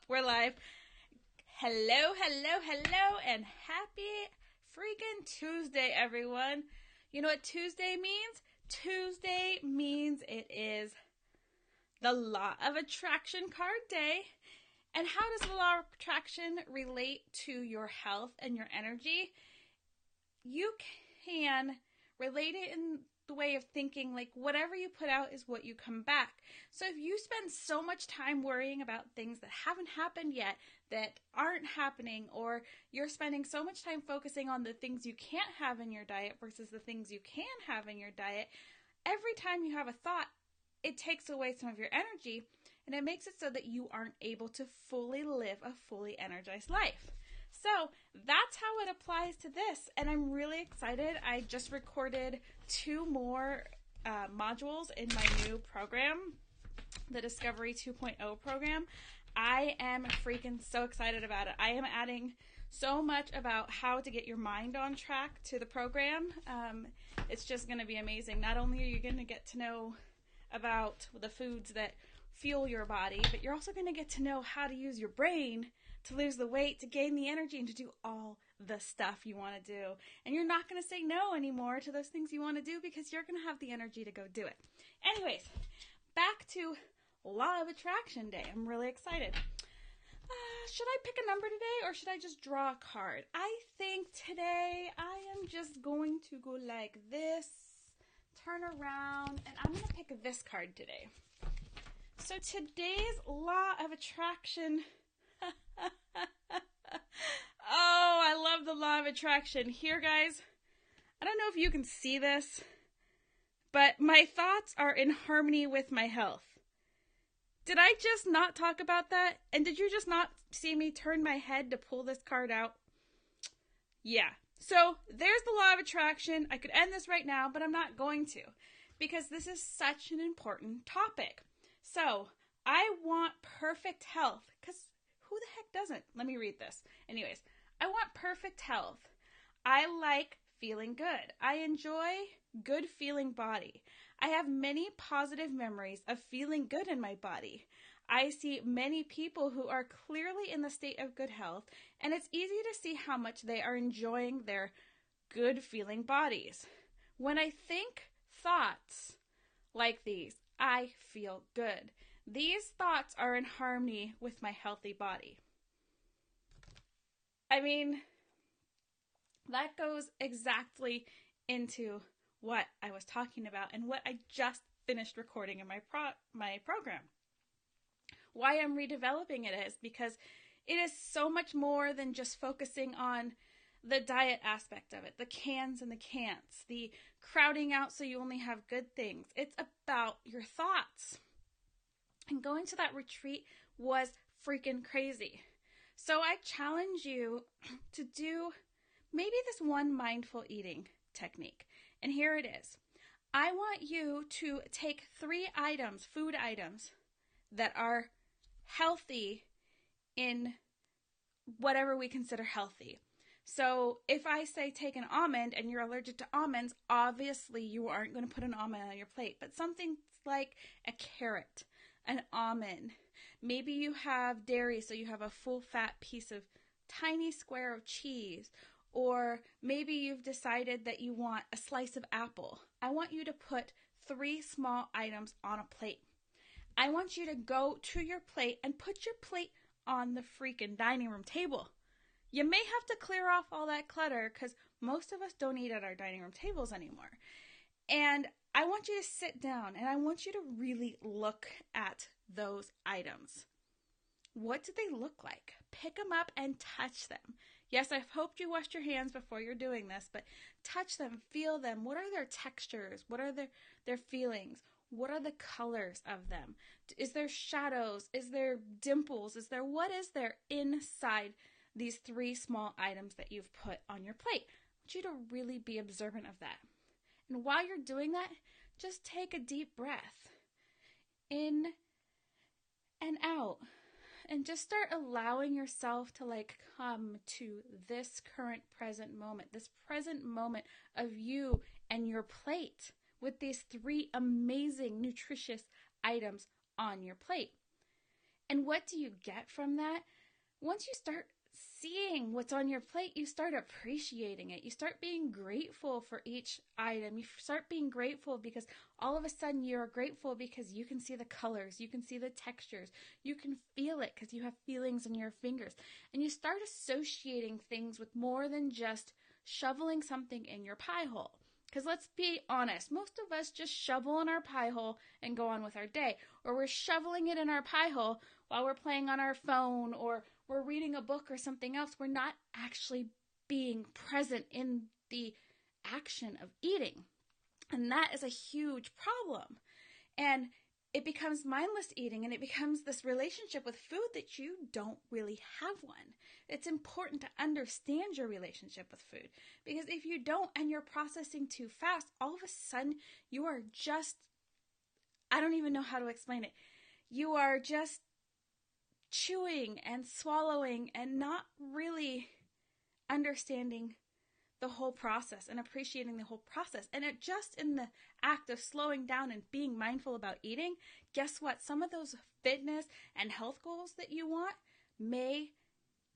We're live. Hello, hello, hello, and happy freaking Tuesday, everyone. You know what Tuesday means? Tuesday means it is the Law of Attraction card day. And how does the Law of Attraction relate to your health and your energy? You can relate it in the way of thinking like whatever you put out is what you come back. So if you spend so much time worrying about things that haven't happened yet, that aren't happening, or you're spending so much time focusing on the things you can't have in your diet versus the things you can have in your diet, every time you have a thought, it takes away some of your energy, and it makes it so that you aren't able to fully live a fully energized life. So that's how it applies to this, and I'm really excited. I just recorded 2 more modules in my new program, the Discovery 2.0 program. I am freaking so excited about it. I am adding so much about how to get your mind on track to the program. It's just going to be amazing. Not only are you going to get to know about the foods that fuel your body, but you're also going to get to know how to use your brain to lose the weight, to gain the energy, and to do all the stuff you want to do. And you're not going to say no anymore to those things you want to do because you're going to have the energy to go do it. Anyways, back to Law of Attraction Day. I'm really excited. Should I pick a number today or should I just draw a card? I think today I am just going to go like this, turn around, and I'm going to pick this card today. So today's Law of Attraction. Oh, I love the Law of Attraction. Here, guys, I don't know if you can see this, but my thoughts are in harmony with my health. Did I just not talk about that? And did you just not see me turn my head to pull this card out? Yeah. So there's the Law of Attraction. I could end this right now, but I'm not going to because this is such an important topic. So I want perfect health because who the heck doesn't? Let me read this. Anyways, I want perfect health. I like feeling good. I enjoy good feeling body. I have many positive memories of feeling good in my body. I see many people who are clearly in the state of good health, and it's easy to see how much they are enjoying their good feeling bodies. When I think thoughts like these, I feel good. These thoughts are in harmony with my healthy body. I mean, that goes exactly into what I was talking about and what I just finished recording in my program. Why I'm redeveloping it is because it is so much more than just focusing on the diet aspect of it, the cans and the can'ts, the crowding out so you only have good things. It's about your thoughts. And going to that retreat was freaking crazy. So I challenge you to do maybe this one mindful eating technique. And here it is. I want you to take 3 items, food items, that are healthy in whatever we consider healthy. So if I say take an almond and you're allergic to almonds, obviously you aren't going to put an almond on your plate. But something like a carrot, an almond. Maybe you have dairy, so you have a full fat piece of tiny square of cheese. Or maybe you've decided that you want a slice of apple. I want you to put 3 small items on a plate. I want you to go to your plate and put your plate on the freaking dining room table. You may have to clear off all that clutter because most of us don't eat at our dining room tables anymore. And I want you to sit down and I want you to really look at those items. What do they look like? Pick them up and touch them. Yes, I hoped you washed your hands before you're doing this, but touch them, feel them. What are their textures? What are their feelings? What are the colors of them? Is there shadows? Is there dimples? What is there inside these 3 small items that you've put on your plate? I want you to really be observant of that. And while you're doing that, just take a deep breath in and out. And just start allowing yourself to come to this current present moment, this present moment of you and your plate with these 3 amazing, nutritious items on your plate. And what do you get from that? Once you start seeing what's on your plate, you start appreciating it. You start being grateful for each item. You start being grateful because all of a sudden you're grateful because you can see the colors, you can see the textures, you can feel it because you have feelings in your fingers. And you start associating things with more than just shoveling something in your pie hole. Because let's be honest, most of us just shovel in our pie hole and go on with our day. Or we're shoveling it in our pie hole while we're playing on our phone, or we're reading a book or something else. We're not actually being present in the action of eating. And that is a huge problem. And it becomes mindless eating, and it becomes this relationship with food that you don't really have one. It's important to understand your relationship with food, because if you don't and you're processing too fast, all of a sudden you are just, I don't even know how to explain it. You are just chewing and swallowing and not really understanding the whole process and appreciating the whole process. And it just in the act of slowing down and being mindful about eating, guess what? Some of those fitness and health goals that you want may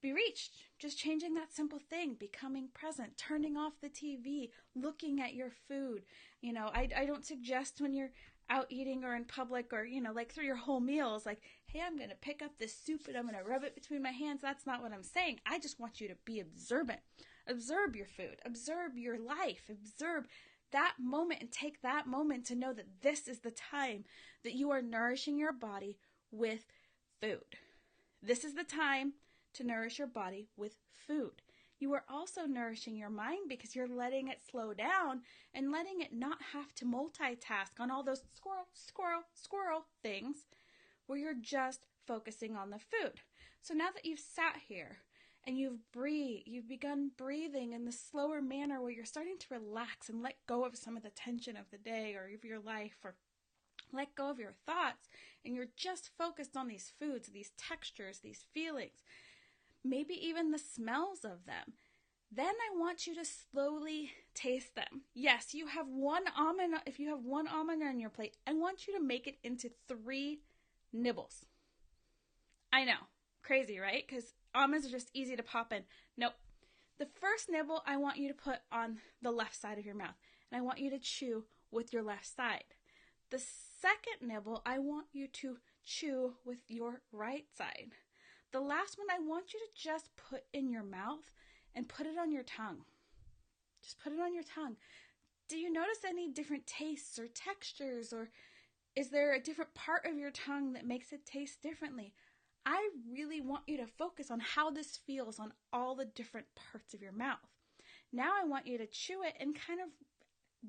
be reached. Just changing that simple thing, becoming present, turning off the TV, looking at your food. You know, I don't suggest when you're out eating or in public or, you know, like through your whole meals, like, hey, I'm going to pick up this soup and I'm going to rub it between my hands. That's not what I'm saying. I just want you to be observant. Observe your food. Observe your life. Observe that moment and take that moment to know that this is the time that you are nourishing your body with food. This is the time to nourish your body with food. You are also nourishing your mind because you're letting it slow down and letting it not have to multitask on all those squirrel things where you're just focusing on the food. So now that you've sat here and you've begun breathing in the slower manner where you're starting to relax and let go of some of the tension of the day or of your life, or let go of your thoughts, and you're just focused on these foods, these textures, these feelings, maybe even the smells of them. Then I want you to slowly taste them. Yes, you have one almond. If you have one almond on your plate, I want you to make it into 3 nibbles. I know, crazy, right? Because almonds are just easy to pop in. Nope. The first nibble I want you to put on the left side of your mouth, and I want you to chew with your left side. The second nibble I want you to chew with your right side. The last one I want you to just put in your mouth and put it on your tongue. Just put it on your tongue. Do you notice any different tastes or textures, or is there a different part of your tongue that makes it taste differently? I really want you to focus on how this feels on all the different parts of your mouth. Now I want you to chew it and kind of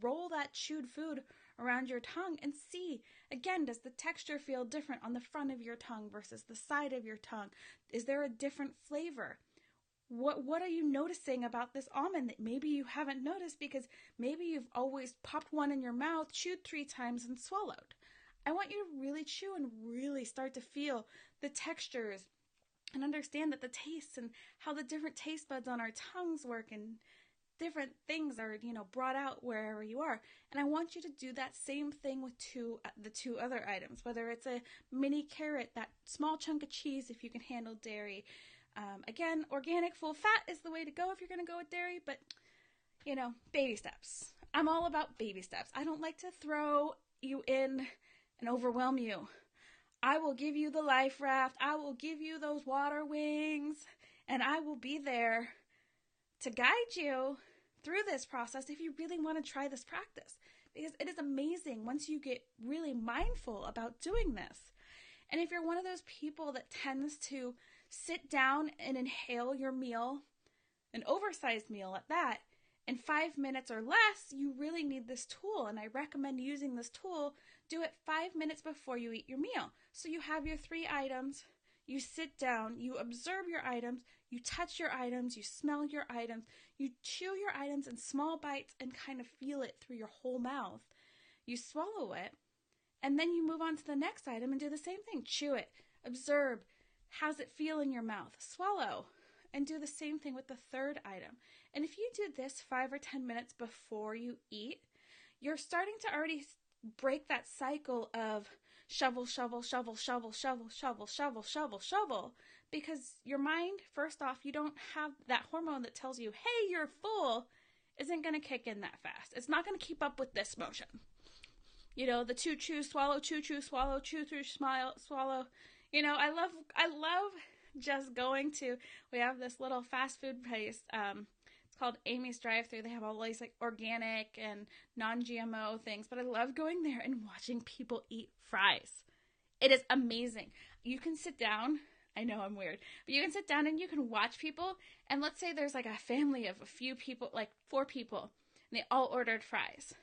roll that chewed food around your tongue and see, again, does the texture feel different on the front of your tongue versus the side of your tongue? Is there a different flavor? What are you noticing about this almond that maybe you haven't noticed because maybe you've always popped one in your mouth, chewed 3 times, and swallowed? I want you to really chew and really start to feel the textures and understand that the tastes and how the different taste buds on our tongues work and different things are, brought out wherever you are. And I want you to do that same thing with the 2 other items, whether it's a mini carrot, that small chunk of cheese if you can handle dairy. Again, organic full fat is the way to go if you're going to go with dairy, but, baby steps. I'm all about baby steps. I don't like to throw you in and overwhelm you. I will give you the life raft. I will give you those water wings, and I will be there to guide you through this process if you really want to try this practice, because it is amazing once you get really mindful about doing this. And if you're one of those people that tends to sit down and inhale your meal, an oversized meal at that, in 5 minutes or less, you really need this tool. And I recommend using this tool. Do it 5 minutes before you eat your meal. So you have your 3 items, you sit down, you observe your items, you touch your items, you smell your items, you chew your items in small bites and kind of feel it through your whole mouth. You swallow it, and then you move on to the next item and do the same thing. Chew it, observe, how's it feel in your mouth? Swallow, and do the same thing with the 3rd item. And if you do this 5 or 10 minutes before you eat, you're starting to already break that cycle of shovel, shovel, shovel, shovel, shovel, shovel, shovel, shovel, shovel. Because your mind, first off, you don't have that hormone that tells you, hey, you're full, isn't going to kick in that fast. It's not going to keep up with this motion. You know, the chew, swallow, swallow, chew through, smile, swallow. You know, I love just going to, we have this little fast food place, it's called Amy's Drive-Thru. They have all these like organic and non-GMO things, but I love going there and watching people eat fries. It is amazing. You can sit down, I know I'm weird, but you can sit down and you can watch people, and let's say there's like a family of a few people, like 4 people, and they all ordered fries.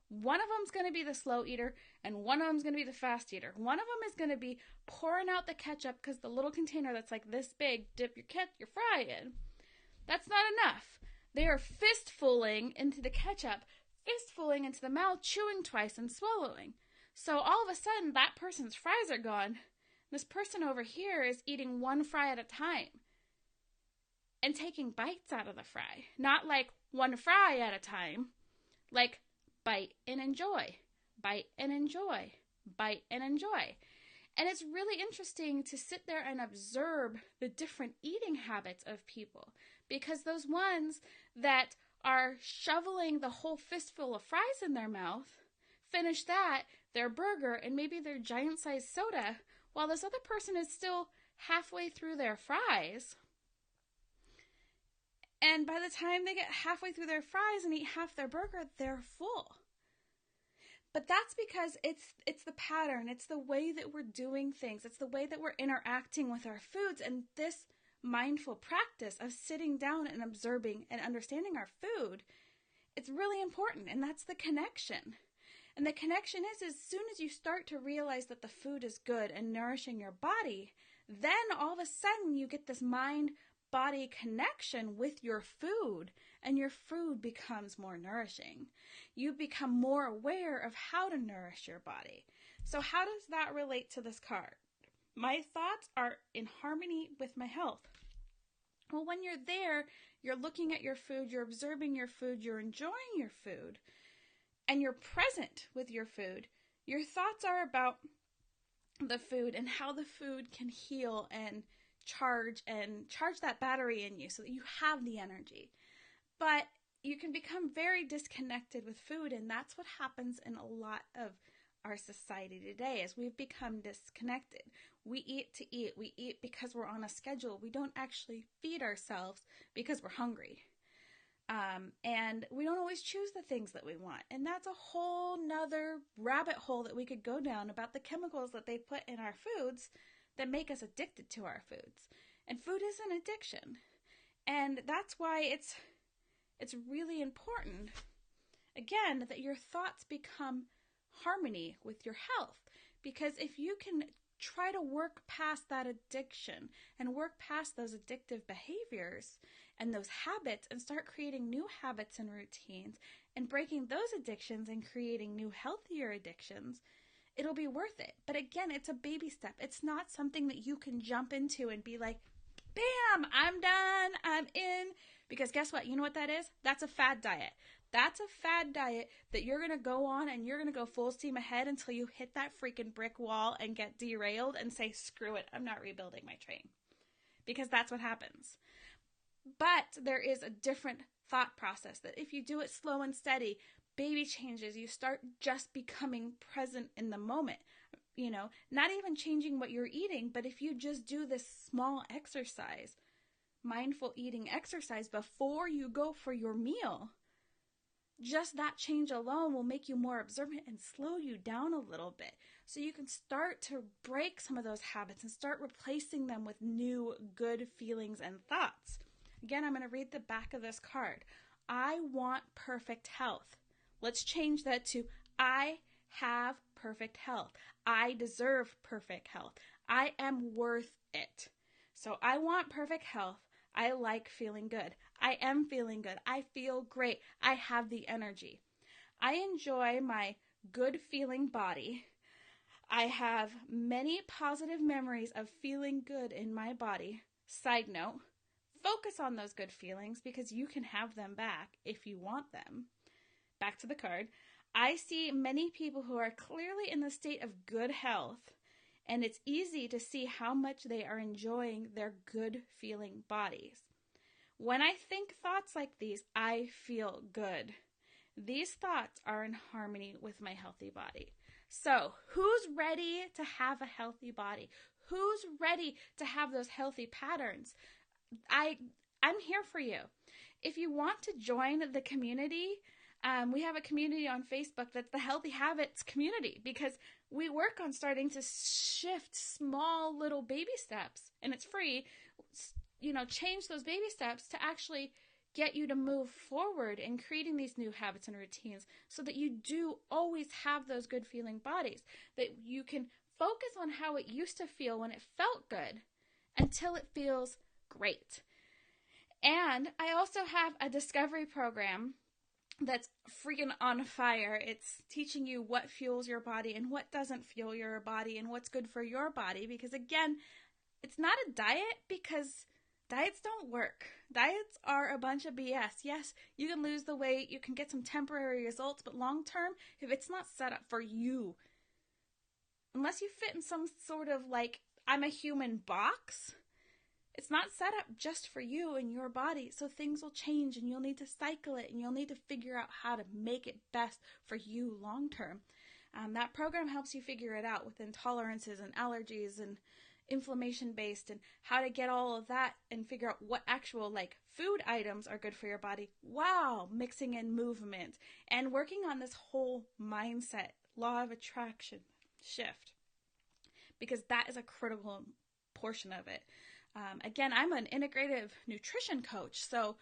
One of them's going to be the slow eater, and one of them's going to be the fast eater. One of them is going to be pouring out the ketchup because the little container that's like this big, dip your fry in. That's not enough. They are fistfulling into the ketchup, fistfulling into the mouth, chewing twice and swallowing. So all of a sudden, that person's fries are gone. This person over here is eating one fry at a time and taking bites out of the fry. Not like one fry at a time, like bite and enjoy, bite and enjoy, bite and enjoy. And it's really interesting to sit there and observe the different eating habits of people, because those ones that are shoveling the whole fistful of fries in their mouth finish that, their burger, and maybe their giant-sized soda, while this other person is still halfway through their fries. And by the time they get halfway through their fries and eat half their burger, they're full. But that's because it's the pattern. It's the way that we're doing things. It's the way that we're interacting with our foods. And this mindful practice of sitting down and observing and understanding our food, it's really important. And that's the connection. And the connection is, as soon as you start to realize that the food is good and nourishing your body, then all of a sudden you get this mind-body connection with your food, and your food becomes more nourishing. You become more aware of how to nourish your body. So how does that relate to this card? My thoughts are in harmony with my health. Well, when you're there, you're looking at your food, you're observing your food, you're enjoying your food, and you're present with your food. Your thoughts are about the food and how the food can heal and charge that battery in you so that you have the energy. But you can become very disconnected with food, and that's what happens in a lot of our society today, as we've become disconnected. We eat to eat. We eat because we're on a schedule. We don't actually feed ourselves because we're hungry. And we don't always choose the things that we want. And that's a whole nother rabbit hole that we could go down about the chemicals that they put in our foods that make us addicted to our foods. And food is an addiction. And that's why it's really important, again, that your thoughts become harmony with your health. Because if you can try to work past that addiction and work past those addictive behaviors and those habits and start creating new habits and routines and breaking those addictions and creating new healthier addictions, it'll be worth it. But again, it's a baby step. It's not something that you can jump into and be like, bam, I'm done, I'm in. Because guess what? You know what that is? That's a fad diet. That's a fad diet that you're going to go on and you're going to go full steam ahead until you hit that freaking brick wall and get derailed and say, screw it, I'm not rebuilding my train. Because that's what happens. But there is a different thought process that if you do it slow and steady, baby changes, you start just becoming present in the moment. You know, not even changing what you're eating, but if you just do this small exercise, mindful eating exercise before you go for your meal, just that change alone will make you more observant and slow you down a little bit. So you can start to break some of those habits and start replacing them with new good feelings and thoughts. Again, I'm going to read the back of this card. I want perfect health. Let's change that to I have perfect health. I deserve perfect health. I am worth it. So I want perfect health. I like feeling good. I am feeling good. I feel great. I have the energy. I enjoy my good feeling body. I have many positive memories of feeling good in my body. Side note, focus on those good feelings because you can have them back if you want them. Back to the card. I see many people who are clearly in the state of good health, and it's easy to see how much they are enjoying their good feeling bodies. When I think thoughts like these, I feel good. These thoughts are in harmony with my healthy body. So, who's ready to have a healthy body? Who's ready to have those healthy patterns? I'm here for you. If you want to join the community, we have a community on Facebook that's the Healthy Habits community, because we work on starting to shift small little baby steps, and it's free, change those baby steps to actually get you to move forward in creating these new habits and routines so that you do always have those good feeling bodies, that you can focus on how it used to feel when it felt good until it feels great. And I also have a discovery program that's freaking on fire. It's teaching you what fuels your body and what doesn't fuel your body and what's good for your body. Because again, it's not a diet, because diets don't work. Diets are a bunch of BS. Yes, you can lose the weight, you can get some temporary results, but long term, if it's not set up for you, unless you fit in some sort of I'm a human box, it's not set up just for you and your body. So things will change, and you'll need to cycle it, and you'll need to figure out how to make it best for you long term. That program helps you figure it out with intolerances and allergies and inflammation based, and how to get all of that and figure out what actual food items are good for your body. Wow, mixing in movement and working on this whole mindset, law of attraction shift, because that is a critical portion of it. Again, I'm an integrative nutrition coach, so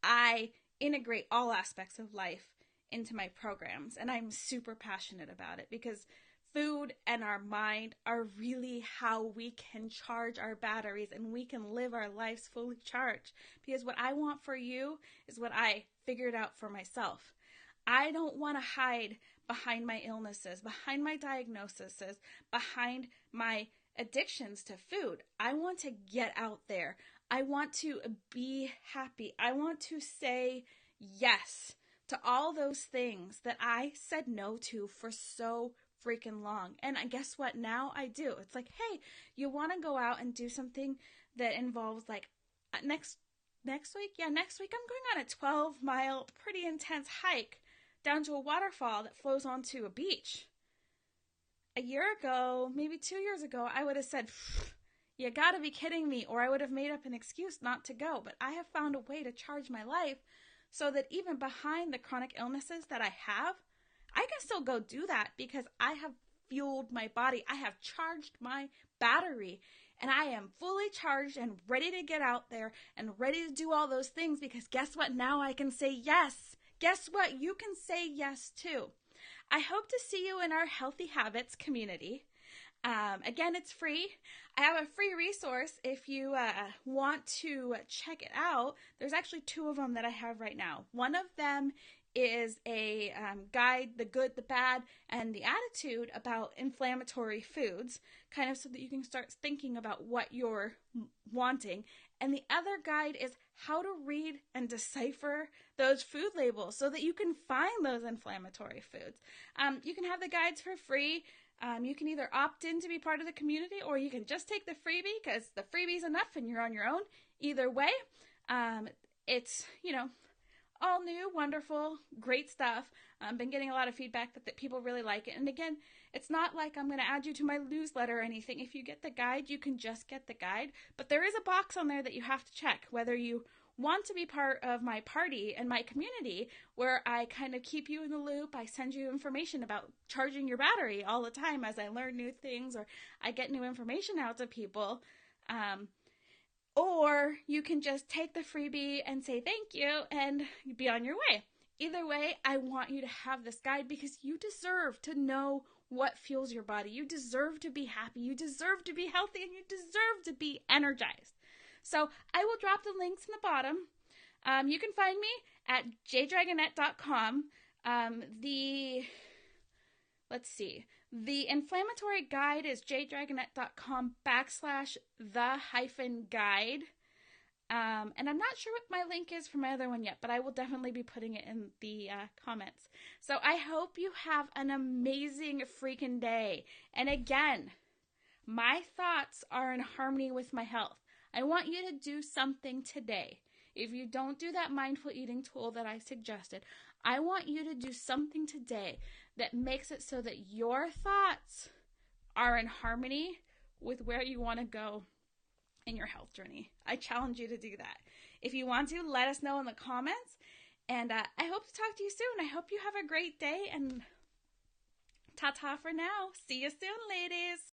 I integrate all aspects of life into my programs, and I'm super passionate about it, because food and our mind are really how we can charge our batteries and we can live our lives fully charged. Because what I want for you is what I figured out for myself. I don't want to hide behind my illnesses, behind my diagnoses, behind my addictions to food. I want to get out there. I want to be happy. I want to say yes to all those things that I said no to for so freaking long. And guess what? Now I do. It's like, hey, you want to go out and do something that involves next week? Yeah, next week I'm going on a 12-mile, pretty intense hike down to a waterfall that flows onto a beach. A year ago, maybe 2 years ago, I would have said, you gotta be kidding me, or I would have made up an excuse not to go. But I have found a way to charge my life so that even behind the chronic illnesses that I have, I can still go do that, because I have fueled my body. I have charged my battery, and I am fully charged and ready to get out there and ready to do all those things, because guess what? Now I can say yes. Guess what? You can say yes too. I hope to see you in our Healthy Habits community. Again, it's free. I have a free resource if you want to check it out. There's actually 2 of them that I have right now. One of them is a guide, the good, the bad, and the attitude about inflammatory foods, kind of so that you can start thinking about what you're wanting. And the other guide is how to read and decipher those food labels so that you can find those inflammatory foods. You can have the guides for free. You can either opt in to be part of the community, or you can just take the freebie, because the freebie's enough and you're on your own. Either way, it's, all new, wonderful, great stuff. I've been getting a lot of feedback that people really like it. And again, it's not like I'm going to add you to my newsletter or anything. If you get the guide, you can just get the guide. But there is a box on there that you have to check, whether you want to be part of my party and my community, where I kind of keep you in the loop. I send you information about charging your battery all the time as I learn new things, or I get new information out to people. Or you can just take the freebie and say thank you and be on your way. Either way, I want you to have this guide, because you deserve to know what fuels your body. You deserve to be happy. You deserve to be healthy, and you deserve to be energized. So I will drop the links in the bottom. You can find me at jdragonette.com. Let's see. The inflammatory guide is jdragonette.com/the-guide. And I'm not sure what my link is for my other one yet, but I will definitely be putting it in the comments. So I hope you have an amazing freaking day. And again, my thoughts are in harmony with my health. I want you to do something today. If you don't do that mindful eating tool that I suggested, I want you to do something today that makes it so that your thoughts are in harmony with where you want to go in your health journey. I challenge you to do that. If you want to, let us know in the comments. And I hope to talk to you soon. I hope you have a great day. And ta-ta for now. See you soon, ladies.